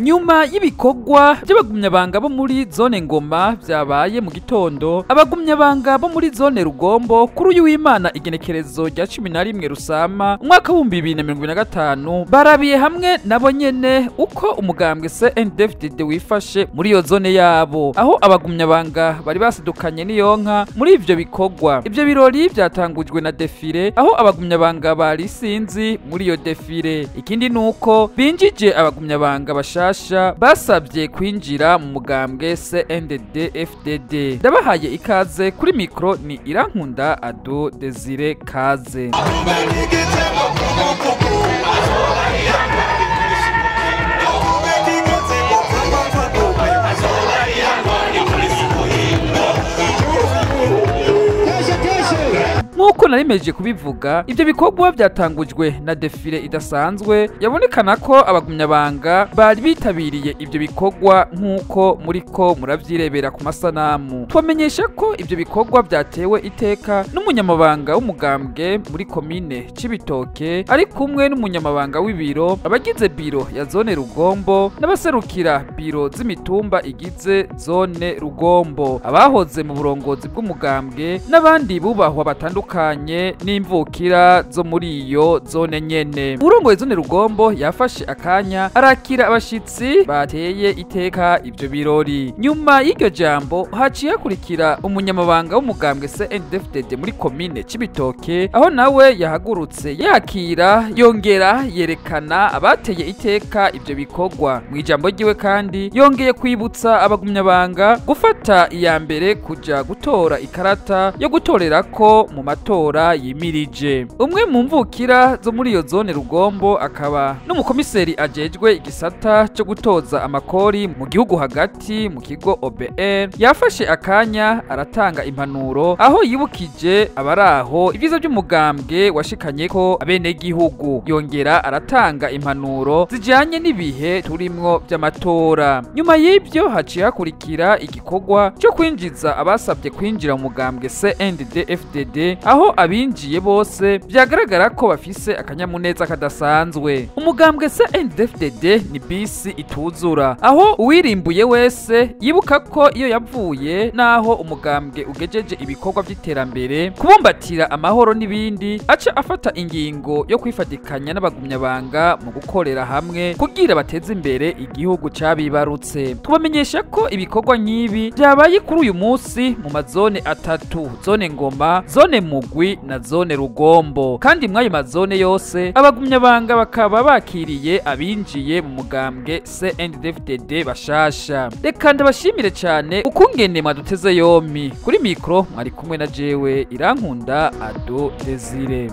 nyuma y'ibikorwa by'abagumyabanga bo muri zone Ngoma byabaye mu gitondo, abagumyabanga bo muri zone Rugombo kuri uyu w'Imana igenekerezo rya 11 Rusama umwaka wa 2025 barabiye hamwe nabo nyene uko umugambwe CNDD FDD wifashe muri iyo zone yabo, aho abagumyabanga bari basidukanye n'iyonka muri ivyo bikorwa. Ivyo birori byatangujwe na defile, aho abagumyabanga bari sinzi muri iyo defile. Ikindi nuko binjije abagumyabanga bashasha basabye kwinjira mu mugambwe CNDD FDD. Ndabahaye ikaze kuri mikro, ni Irankunda Ado Desire Kaze. Nkuko narimeje kubivuga, ivyo bikorwa byatangujwe na defile idasanzwe yabonekana ko abagumyabanga bari bitabiriye ivyo bikorwa nkuko muriko muravyirebera ku masanamu. Twamenyesha ko ivyo bikorwa byatewe iteka n'umunyamabanga w'umugambwe muri komine Cibitoke ari kumwe n'umunyamabanga w'ibiro, abagize biro ya zone Rugombo n'abaserukira biro z'imitumba igize zone Rugombo, abahoze mu burongozi bw'umugambwe n'abandi bubahwa batandukanye n'imvukira zo muri iyo zone nyene. Urongoye zone Rugombo yafashe akanya arakira abashitsi bateye iteka ivyo birori. Nyuma y'iryo jambo haciye hakurikira umunyamabanga w'umugambwe CNDD FDD muri komine Cibitoke, aho nawe yahagurutse yakira yongera yerekana abateye iteka ivyo bikorwa. Mu ijambo ryiwe kandi yongeye kwibutsa abagumyabanga gufata iya mbere kuja gutora ikarata yo gutorerako mu matora yimirije. Umwe mu mvukira zo muri iyo zone Rugombo akaba n'umukomiseri ajejwe igisata cyo gutoza amakori mu gihugu hagati mu kigo OBR yafashe akanya aratanga impanuro, aho yibukije abaraho ivyiza by'umugambwe washikanye ko abene gihugu. Yongera aratanga impanuro zijanye n'ibihe turimwo by'amatora. Nyuma y'ibyo haciye hakurikira igikorwa cyo kwinjiza abasabye kwinjira mu mugambwe CNDD FDD, aho abinjiye bose byagaragara ko bafise akanyamuneza kadasanzwe. Umugambwe CNDD FDD ni bisi ituzura, aho uwirimbuye wese yibuka ko iyo yavuye naho umugambwe ugejeje ibikorwa by'iterambere, kubumbatira amahoro n'ibindi, aca afata ingingo yo kwifatikanya n'abagumyabanga mu gukorera hamwe kugira bateze imbere igihugu cabibarutse. Tubamenyesha ko ibikorwa nk'ibi byabaye kuri uyu munsi mu mazone atatu: zone Ngoma, zone Mugwi na zone Rugombo. Kandi mwayo mazone yose abagumyabanga bakaba bakiriye abinjiye mu mugambwe CNDD FDD bashasha. Reka ndabashimire cyane ukungene mwaduteze yompi. Kuri mikro mwari kumwe na jewe Irankunda Ado Desire.